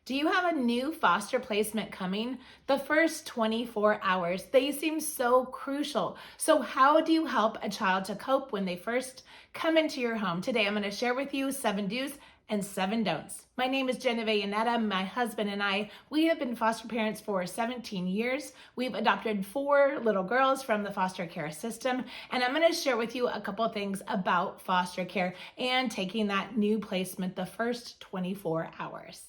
Do you have a new foster placement coming? The first 24 hours, they seem so crucial. So how do you help a child to cope when they first come into your home? Today, I'm going to share with you 7 do's and 7 don'ts. My name is Genevieve Yanetta. My husband and I, we have been foster parents for 17 years. We've adopted 4 little girls from the foster care system. And I'm going to share with you a couple things about foster care and taking that new placement the first 24 hours.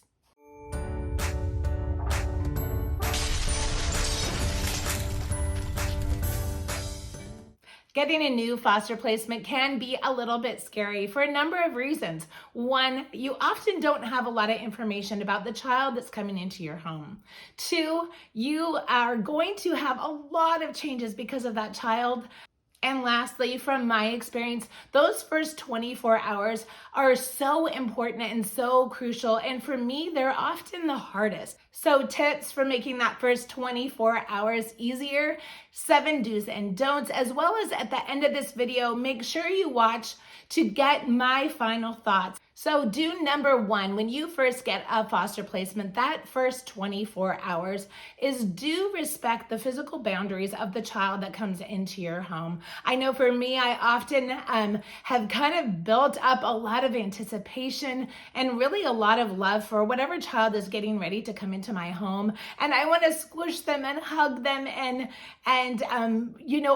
Getting a new foster placement can be a little bit scary for a number of reasons. One, you often don't have a lot of information about the child that's coming into your home. 2, you are going to have a lot of changes because of that child. And lastly, from my experience, those first 24 hours are so important and so crucial. And for me, they're often the hardest. So tips for making that first 24 hours easier, 7 do's and don'ts, as well as at the end of this video, make sure you watch to get my final thoughts. So do number 1, when you first get a foster placement, that first 24 hours is do respect the physical boundaries of the child that comes into your home. I know for me, I often have kind of built up a lot of anticipation and really a lot of love for whatever child is getting ready to come into my home. And I want to squish them and hug them and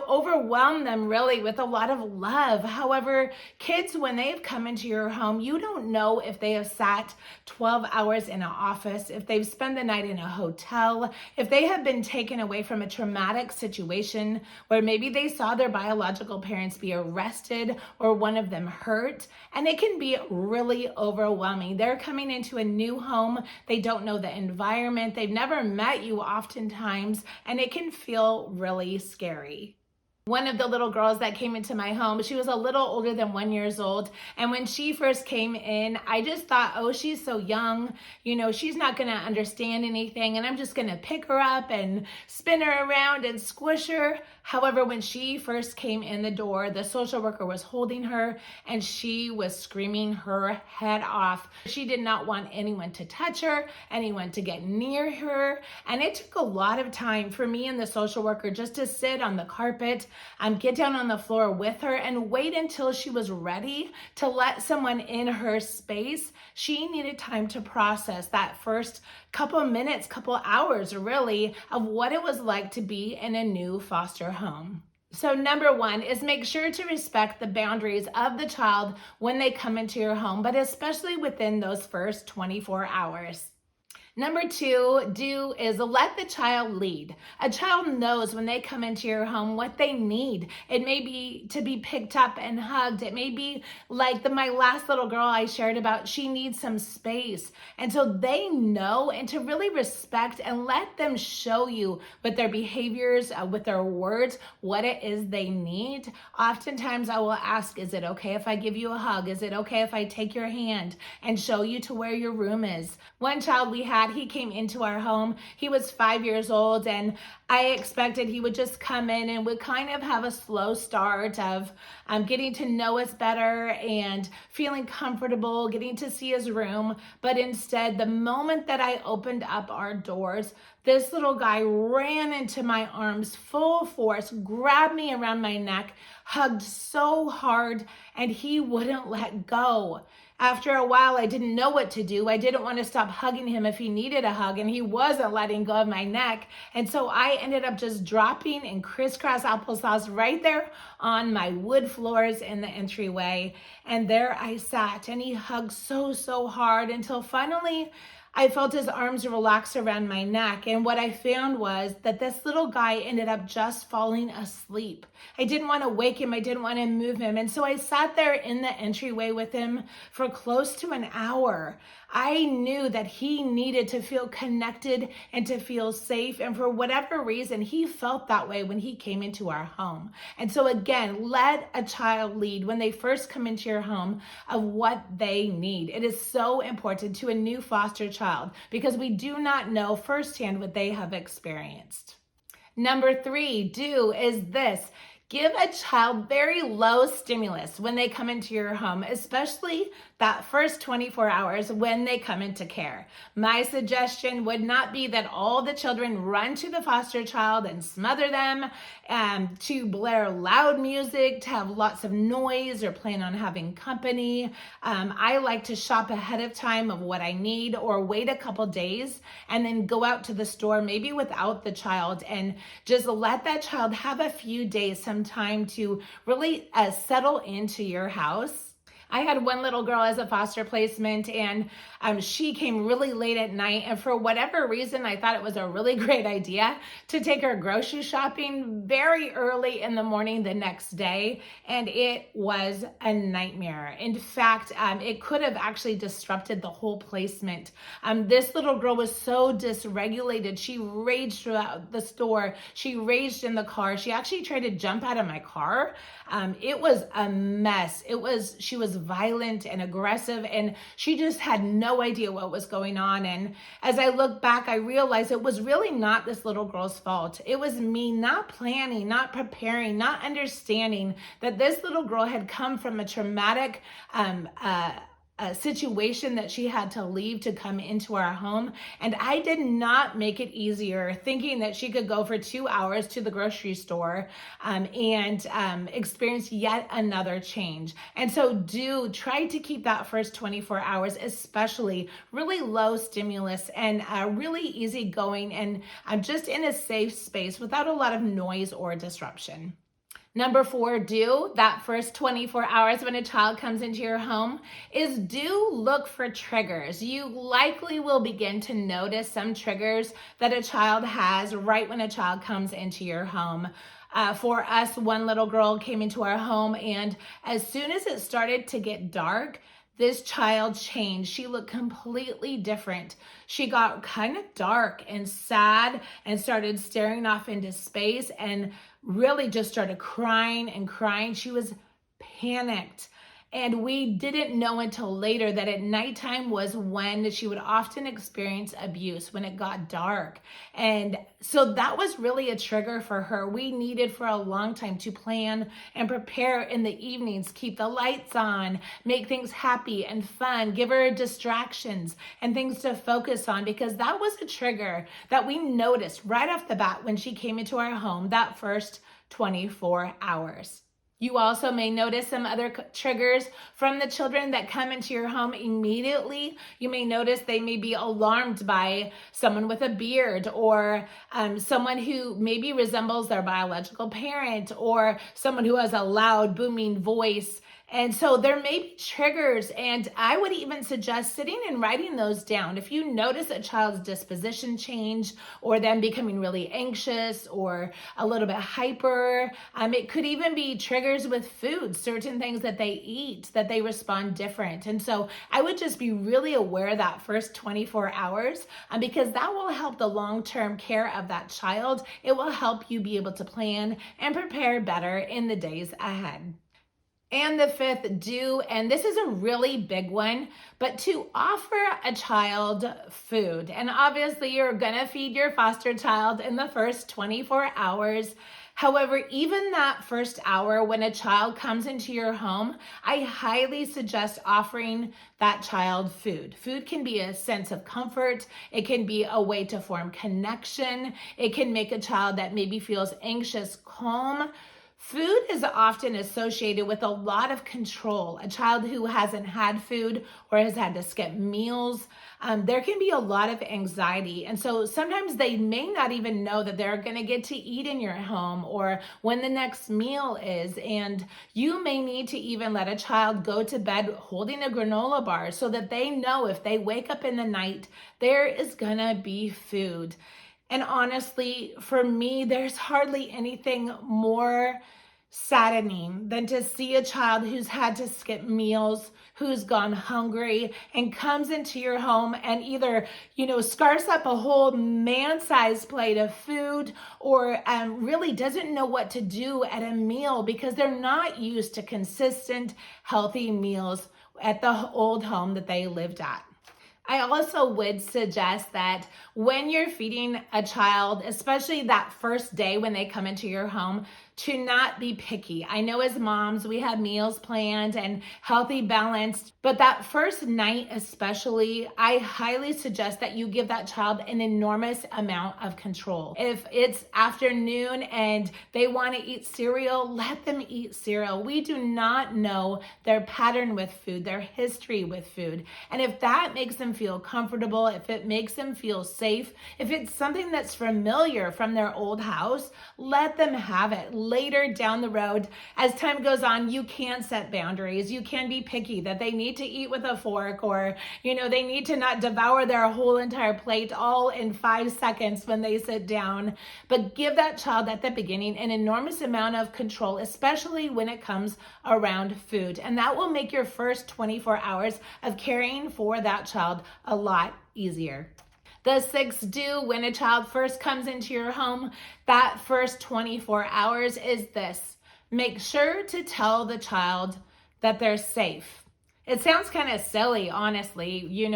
overwhelm them really with a lot of love. However, kids, when they've come into your home, you don't know if they have sat 12 hours in an office, if they've spent the night in a hotel, if they have been taken away from a traumatic situation where maybe they saw their biological parents be arrested or one of them hurt, and it can be really overwhelming. They're coming into a new home. They don't know the environment. They've never met you oftentimes, and it can feel really scary. One of the little girls that came into my home, she was a little older than 1 year old. And when she first came in, I just thought, oh, she's so young. She's not going to understand anything. And I'm just going to pick her up and spin her around and squish her. However, when she first came in the door, the social worker was holding her and she was screaming her head off. She did not want anyone to touch her, anyone to get near her. And it took a lot of time for me and the social worker just to sit on the carpet, get down on the floor with her and wait until she was ready to let someone in her space. She needed time to process that first couple minutes, couple hours really, of what it was like to be in a new foster home. So number 1 is make sure to respect the boundaries of the child when they come into your home, but especially within those first 24 hours. Number 2, do is let the child lead. A child knows when they come into your home what they need. It may be to be picked up and hugged. It may be like my last little girl I shared about, she needs some space. And so they know, and to really respect and let them show you with their behaviors, with their words, what it is they need. Oftentimes I will ask, is it okay if I give you a hug? Is it okay if I take your hand and show you to where your room is? One child we had, he came into our home. He was 5 years old, and I expected he would just come in and would kind of have a slow start of getting to know us better and feeling comfortable, getting to see his room. But instead, the moment that I opened up our doors, this little guy ran into my arms full force, grabbed me around my neck, hugged so hard, and he wouldn't let go. After a while, I didn't know what to do. I didn't want to stop hugging him if he needed a hug, and he wasn't letting go of my neck. And so I ended up just dropping in crisscross applesauce right there on my wood floors in the entryway. And there I sat, and he hugged so hard until finally I felt his arms relax around my neck. And what I found was that this little guy ended up just falling asleep. I didn't want to wake him. I didn't want to move him. And so I sat there in the entryway with him for close to an hour. I knew that he needed to feel connected and to feel safe. And for whatever reason, he felt that way when he came into our home. And so again, let a child lead when they first come into your home of what they need. It is so important to a new foster child because we do not know firsthand what they have experienced. Number 3, do is this. Give a child very low stimulus when they come into your home, especially that first 24 hours when they come into care. My suggestion would not be that all the children run to the foster child and smother them, to blare loud music, to have lots of noise, or plan on having company. I like to shop ahead of time of what I need, or wait a couple days and then go out to the store, maybe without the child, and just let that child have a few days, some time to really settle into your house. I had one little girl as a foster placement, and she came really late at night. And for whatever reason, I thought it was a really great idea to take her grocery shopping very early in the morning the next day. And it was a nightmare. In fact, it could have actually disrupted the whole placement. This little girl was so dysregulated. She raged throughout the store. She raged in the car. She actually tried to jump out of my car. It was a mess. She was violent and aggressive, and she just had no idea what was going on. And as I look back, I realized it was really not this little girl's fault. It was me not planning, not preparing, not understanding that this little girl had come from a traumatic a situation that she had to leave to come into our home. And I did not make it easier, thinking that she could go for 2 hours to the grocery store and experience yet another change. And so do try to keep that first 24 hours, especially really low stimulus and really easygoing, and just in a safe space without a lot of noise or disruption. Number 4, do that first 24 hours when a child comes into your home is do look for triggers. You likely will begin to notice some triggers that a child has right when a child comes into your home. For us, one little girl came into our home, and as soon as it started to get dark, this child changed. She looked completely different. She got kind of dark and sad and started staring off into space and really just started crying and crying. She was panicked. And we didn't know until later that at nighttime was when she would often experience abuse, when it got dark. And so that was really a trigger for her. We needed for a long time to plan and prepare in the evenings, keep the lights on, make things happy and fun, give her distractions and things to focus on, because that was a trigger that we noticed right off the bat when she came into our home that first 24 hours. You also may notice some other triggers from the children that come into your home immediately. You may notice they may be alarmed by someone with a beard, or someone who maybe resembles their biological parent, or someone who has a loud booming voice. And so there may be triggers, and I would even suggest sitting and writing those down. If you notice a child's disposition change, or them becoming really anxious or a little bit hyper, it could even be triggers with food, certain things that they eat, that they respond different. And so I would just be really aware that first 24 hours, because that will help the long-term care of that child. It will help you be able to plan and prepare better in the days ahead. And the 5th, do, and this is a really big one, but to offer a child food. And obviously you're gonna feed your foster child in the first 24 hours. However, even that first hour when a child comes into your home, I highly suggest offering that child food. Food can be a sense of comfort. It can be a way to form connection. It can make a child that maybe feels anxious calm. Food is often associated with a lot of control. A child who hasn't had food or has had to skip meals, there can be a lot of anxiety. And so sometimes they may not even know that they're going to get to eat in your home or when the next meal is. And you may need to even let a child go to bed holding a granola bar so that they know if they wake up in the night, there is going to be food. And honestly, for me, there's hardly anything more saddening than to see a child who's had to skip meals, who's gone hungry, and comes into your home and either, scarfs up a whole man-sized plate of food, or really doesn't know what to do at a meal because they're not used to consistent, healthy meals at the old home that they lived at. I also would suggest that when you're feeding a child, especially that first day when they come into your home, to not be picky. I know as moms, we have meals planned and healthy, balanced, but that first night especially, I highly suggest that you give that child an enormous amount of control. If it's afternoon and they want to eat cereal, let them eat cereal. We do not know their pattern with food, their history with food. And if that makes them feel comfortable, if it makes them feel safe, if it's something that's familiar from their old house, let them have it. Later down the road, as time goes on, you can set boundaries. You can be picky that they need to eat with a fork, or, they need to not devour their whole entire plate all in 5 seconds when they sit down. But give that child at the beginning an enormous amount of control, especially when it comes around food. And that will make your first 24 hours of caring for that child a lot easier. The sixth do when a child first comes into your home, that first 24 hours is this. Make sure to tell the child that they're safe. It sounds kind of silly, honestly. You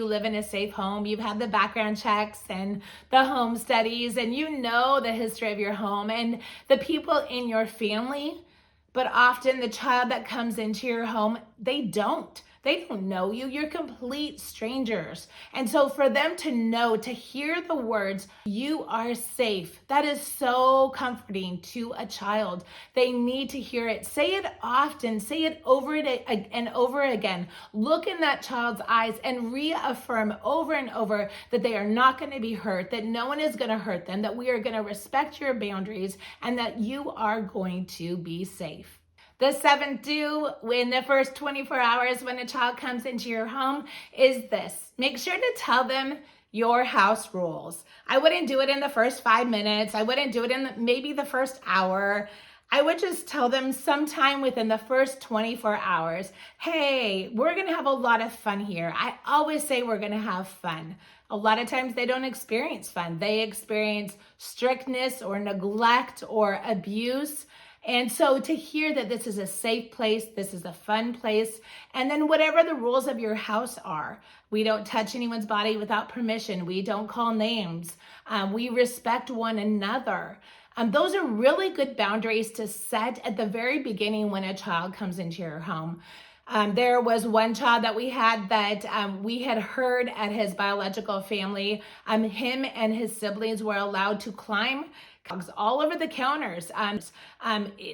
live in a safe home. You've had the background checks and the home studies, and you know the history of your home and the people in your family. But often the child that comes into your home, they don't. They don't know you. You're complete strangers. And so for them to know, to hear the words, you are safe, that is so comforting to a child. They need to hear it. Say it often. Say it over and over again. Look in that child's eyes and reaffirm over and over that they are not going to be hurt, that no one is going to hurt them, that we are going to respect your boundaries, and that you are going to be safe. The seventh do in the first 24 hours when a child comes into your home is this. Make sure to tell them your house rules. I wouldn't do it in the first 5 minutes. I wouldn't do it in maybe the first hour. I would just tell them sometime within the first 24 hours, hey, we're going to have a lot of fun here. I always say we're going to have fun. A lot of times they don't experience fun. They experience strictness or neglect or abuse. And so to hear that this is a safe place, this is a fun place, and then whatever the rules of your house are, we don't touch anyone's body without permission. We don't call names. We respect one another. Those are really good boundaries to set at the very beginning when a child comes into your home. There was one child that we had that we had heard at his biological family. Him and his siblings were allowed to climb all over the counters.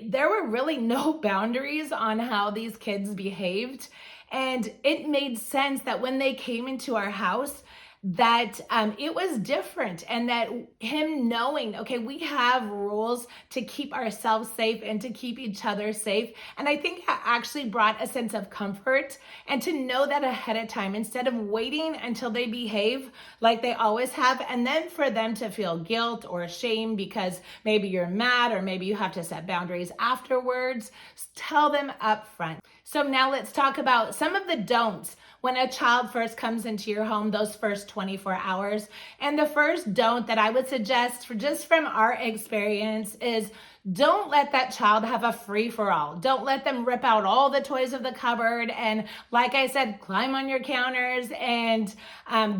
There were really no boundaries on how these kids behaved. And it made sense that when they came into our house, that it was different, and that him knowing, okay, we have rules to keep ourselves safe and to keep each other safe. And I think that actually brought a sense of comfort, and to know that ahead of time instead of waiting until they behave like they always have, and then for them to feel guilt or shame because maybe you're mad or maybe you have to set boundaries afterwards. Tell them up front. So now let's talk about some of the don'ts when a child first comes into your home, those first 24 hours. And the first don't that I would suggest, just from our experience, is don't let that child have a free-for-all. Don't let them rip out all the toys of the cupboard and, like I said, climb on your counters and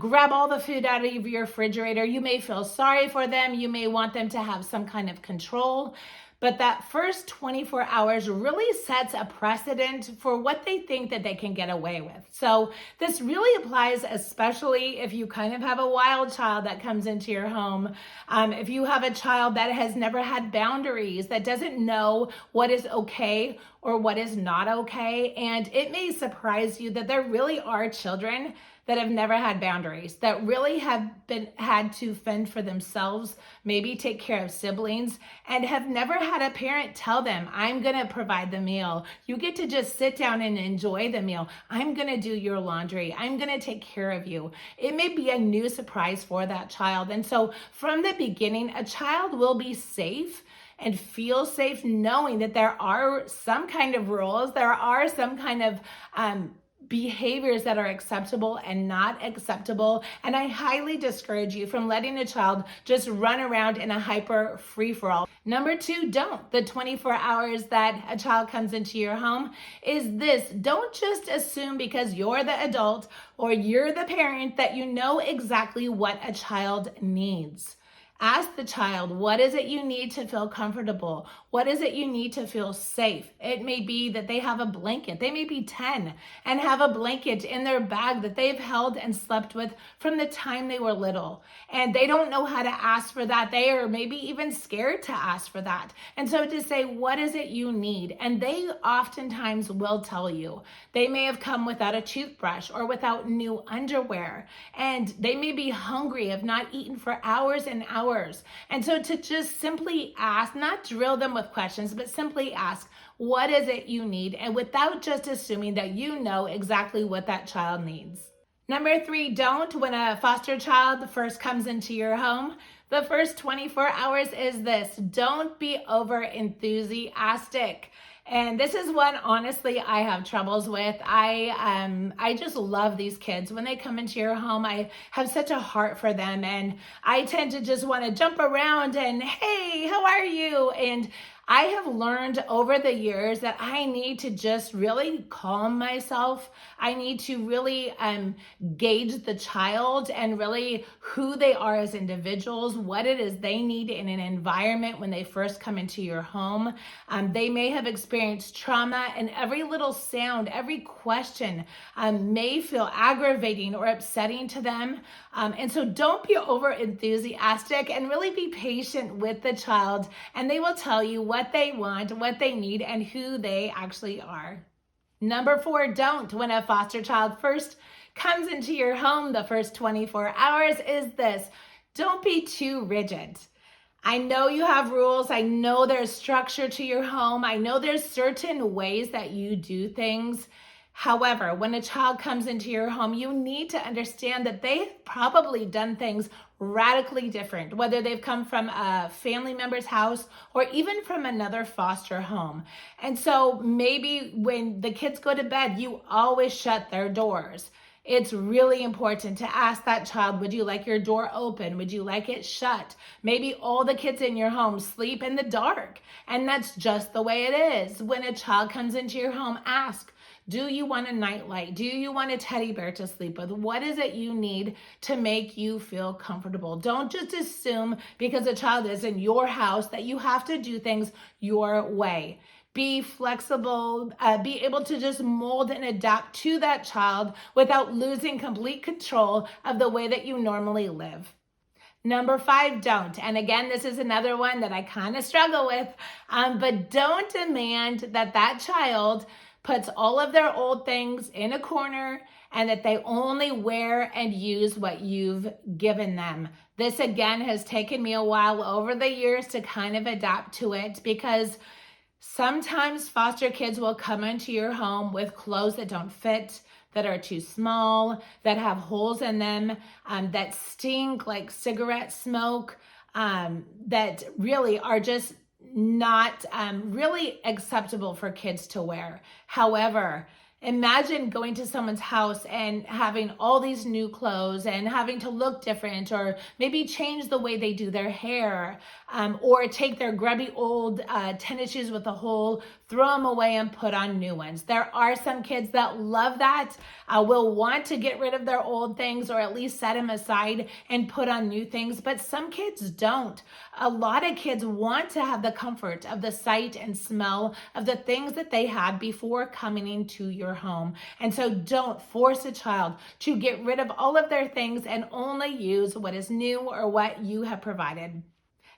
grab all the food out of your refrigerator. You may feel sorry for them. You may want them to have some kind of control. But that first 24 hours really sets a precedent for what they think that they can get away with. So this really applies especially if you kind of have a wild child that comes into your home. If you have a child that has never had boundaries, that doesn't know what is okay or what is not okay. And it may surprise you that there really are children that have never had boundaries, that really have had to fend for themselves, maybe take care of siblings, and have never had a parent tell them, I'm gonna provide the meal. You get to just sit down and enjoy the meal. I'm gonna do your laundry. I'm gonna take care of you. It may be a new surprise for that child. And so from the beginning, a child will be safe and feel safe knowing that there are some kind of rules, there are some kind of behaviors that are acceptable and not acceptable. And I highly discourage you from letting a child just run around in a hyper free-for-all. Number two, don't. The 24 hours that a child comes into your home is this. Don't just assume because you're the adult or you're the parent that you know exactly what a child needs. Ask the child, what is it you need to feel comfortable? What is it you need to feel safe? It may be that they have a blanket. They may be 10 and have a blanket in their bag that they've held and slept with from the time they were little. And they don't know how to ask for that. They are maybe even scared to ask for that. And so to say, what is it you need? And they oftentimes will tell you. They may have come without a toothbrush or without new underwear. And they may be hungry, have not eaten for hours and hours. And so to just simply ask, not drill them with questions, but simply ask, what is it you need? And without just assuming that you know exactly what that child needs. Number 3, don't, when a foster child first comes into your home, the first 24 hours is this: don't be over enthusiastic. And this is one, honestly, I have troubles with. I just love these kids. When they come into your home, I have such a heart for them. And I tend to just want to jump around and, hey, how are you? And I have learned over the years that I need to just really calm myself. I need to really gauge the child and really who they are as individuals, what it is they need in an environment when they first come into your home. They may have experienced trauma, and every little sound, every question may feel aggravating or upsetting to them. And so don't be over enthusiastic, and really be patient with the child, and they will tell you what they want, what they need, and who they actually are. Number 4, don't, when a foster child first comes into your home, the first 24 hours is this: don't be too rigid. I know you have rules. I know there's structure to your home. I know there's certain ways that you do things. However, when a child comes into your home, you need to understand that they've probably done things radically different, whether they've come from a family member's house or even from another foster home. And so maybe when the kids go to bed, you always shut their doors. It's really important to ask that child, would you like your door open? Would you like it shut? Maybe all the kids in your home sleep in the dark, and that's just the way it is. When a child comes into your home, ask, do you want a nightlight? Do you want a teddy bear to sleep with? What is it you need to make you feel comfortable? Don't just assume because a child is in your house that you have to do things your way. Be flexible, be able to just mold and adapt to that child without losing complete control of the way that you normally live. Number 5, don't. And again, this is another one that I kind of struggle with, but don't demand that that child puts all of their old things in a corner and that they only wear and use what you've given them. This again has taken me a while over the years to kind of adapt to it, because sometimes foster kids will come into your home with clothes that don't fit, that are too small, that have holes in them, that stink like cigarette smoke, that really are just not really acceptable for kids to wear. However, imagine going to someone's house and having all these new clothes and having to look different, or maybe change the way they do their hair, or take their grubby old tennis shoes with a hole, throw them away and put on new ones. There are some kids that love that, will want to get rid of their old things, or at least set them aside and put on new things, but some kids don't. A lot of kids want to have the comfort of the sight and smell of the things that they had before coming into your home. And so don't force a child to get rid of all of their things and only use what is new or what you have provided.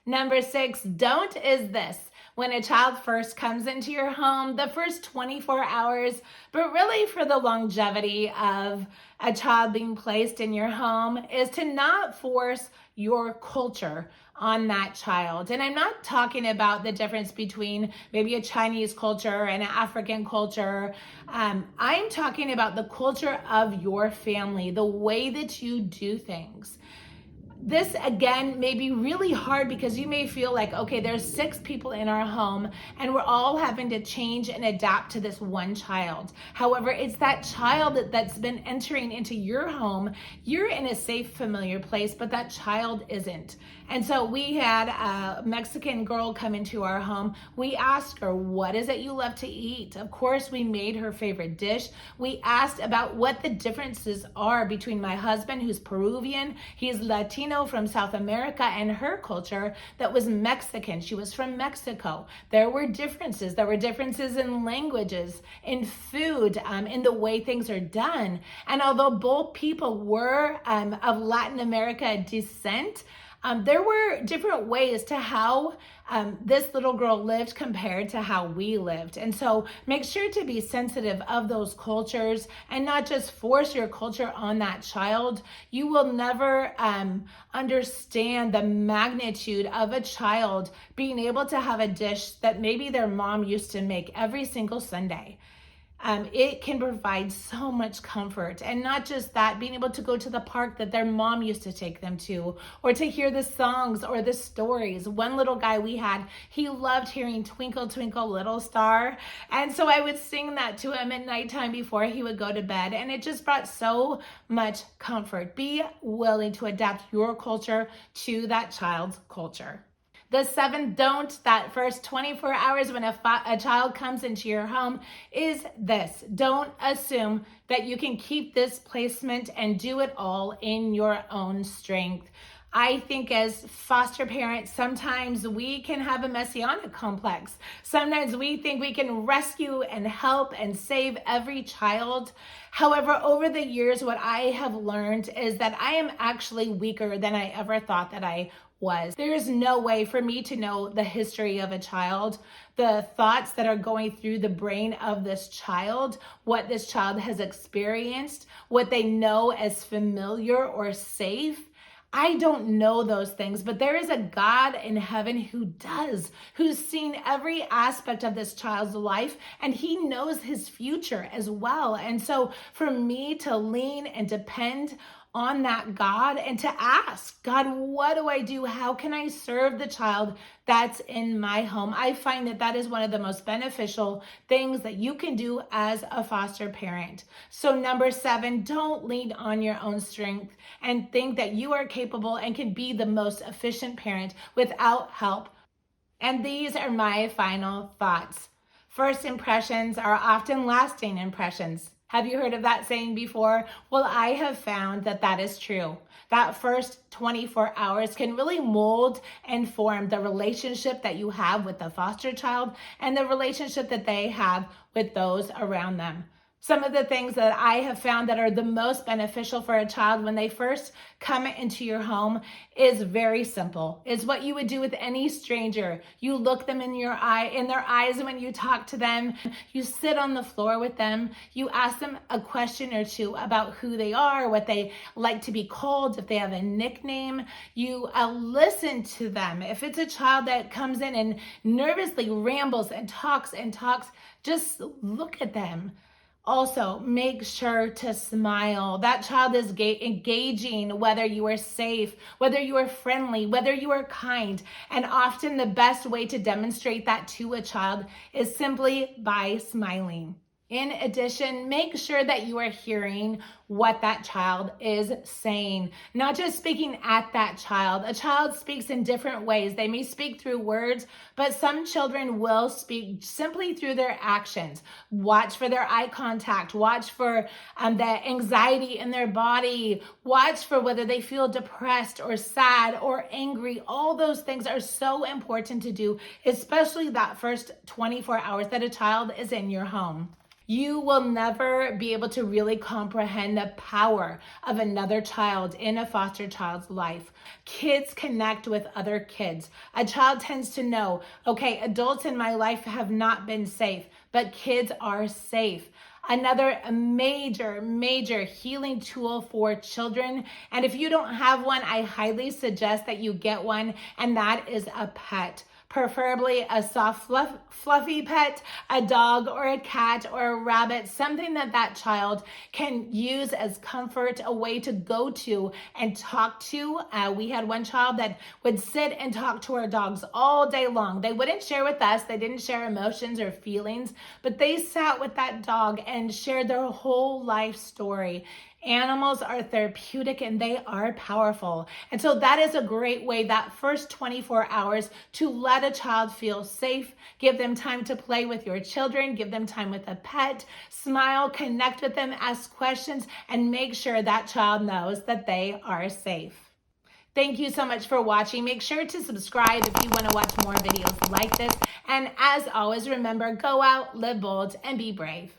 Number 6, don't is this: when a child first comes into your home, the first 24 hours, but really for the longevity of a child being placed in your home, is to not force your culture on that child. And I'm not talking about the difference between maybe a Chinese culture and an African culture. I'm talking about the culture of your family, the way that you do things. This, again, may be really hard because you may feel like, okay, there's 6 people in our home and we're all having to change and adapt to this one child. However, it's that child that's been entering into your home. You're in a safe, familiar place, but that child isn't. And so we had a Mexican girl come into our home. We asked her, what is it you love to eat? Of course, we made her favorite dish. We asked about what the differences are between my husband, who's Peruvian, he's Latino, Latino from South America and her culture that was Mexican. She was from Mexico. There were differences. There were differences in languages, in food, in the way things are done. And although both people were of Latin America descent, there were different ways to how this little girl lived compared to how we lived. And so make sure to be sensitive of those cultures and not just force your culture on that child. You will never understand the magnitude of a child being able to have a dish that maybe their mom used to make every single Sunday. It can provide so much comfort. And not just that, being able to go to the park that their mom used to take them to, or to hear the songs or the stories. One little guy we had, he loved hearing Twinkle, Twinkle, Little Star. And so I would sing that to him at nighttime before he would go to bed. And it just brought so much comfort. Be willing to adapt your culture to that child's culture. The seventh don't, that first 24 hours when a child comes into your home, is this. Don't assume that you can keep this placement and do it all in your own strength. I think as foster parents, sometimes we can have a messianic complex. Sometimes we think we can rescue and help and save every child. However, over the years, what I have learned is that I am actually weaker than I ever thought that I was. There is no way for me to know the history of a child, the thoughts that are going through the brain of this child, what this child has experienced, what they know as familiar or safe. I don't know those things, but there is a God in heaven who does, who's seen every aspect of this child's life, and he knows his future as well. And so for me to lean and depend on that God and to ask, God, what do I do? How can I serve the child that's in my home? I find that that is one of the most beneficial things that you can do as a foster parent. So number 7, don't lean on your own strength and think that you are capable and can be the most efficient parent without help. And these are my final thoughts. First impressions are often lasting impressions. Have you heard of that saying before? Well, I have found that that is true. That first 24 hours can really mold and form the relationship that you have with the foster child and the relationship that they have with those around them. Some of the things that I have found that are the most beneficial for a child when they first come into your home is very simple. It's what you would do with any stranger. You look them in their eyes when you talk to them. You sit on the floor with them. You ask them a question or two about who they are, what they like to be called, if they have a nickname. You listen to them. If it's a child that comes in and nervously rambles and talks, just look at them. Also, make sure to smile. That child is engaging whether you are safe, whether you are friendly, whether you are kind. And often the best way to demonstrate that to a child is simply by smiling. In addition, make sure that you are hearing what that child is saying, not just speaking at that child. A child speaks in different ways. They may speak through words, but some children will speak simply through their actions. Watch for their eye contact. Watch for the anxiety in their body. Watch for whether they feel depressed or sad or angry. All those things are so important to do, especially that first 24 hours that a child is in your home. You will never be able to really comprehend the power of another child in a foster child's life. Kids connect with other kids. A child tends to know, okay, adults in my life have not been safe, but kids are safe. Another major healing tool for children. And if you don't have one, I highly suggest that you get one, and that is a pet. Preferably a soft, fluffy pet, a dog or a cat or a rabbit, something that child can use as comfort, a way to go to and talk to. We had one child that would sit and talk to our dogs all day long. They wouldn't share with us. They didn't share emotions or feelings, but they sat with that dog and shared their whole life story. Animals are therapeutic and they are powerful. And so that is a great way, that first 24 hours, to let a child feel safe, give them time to play with your children, give them time with a pet, smile, connect with them, ask questions, and make sure that child knows that they are safe. Thank you so much for watching. Make sure to subscribe if you want to watch more videos like this. And as always, remember, go out, live bold, and be brave.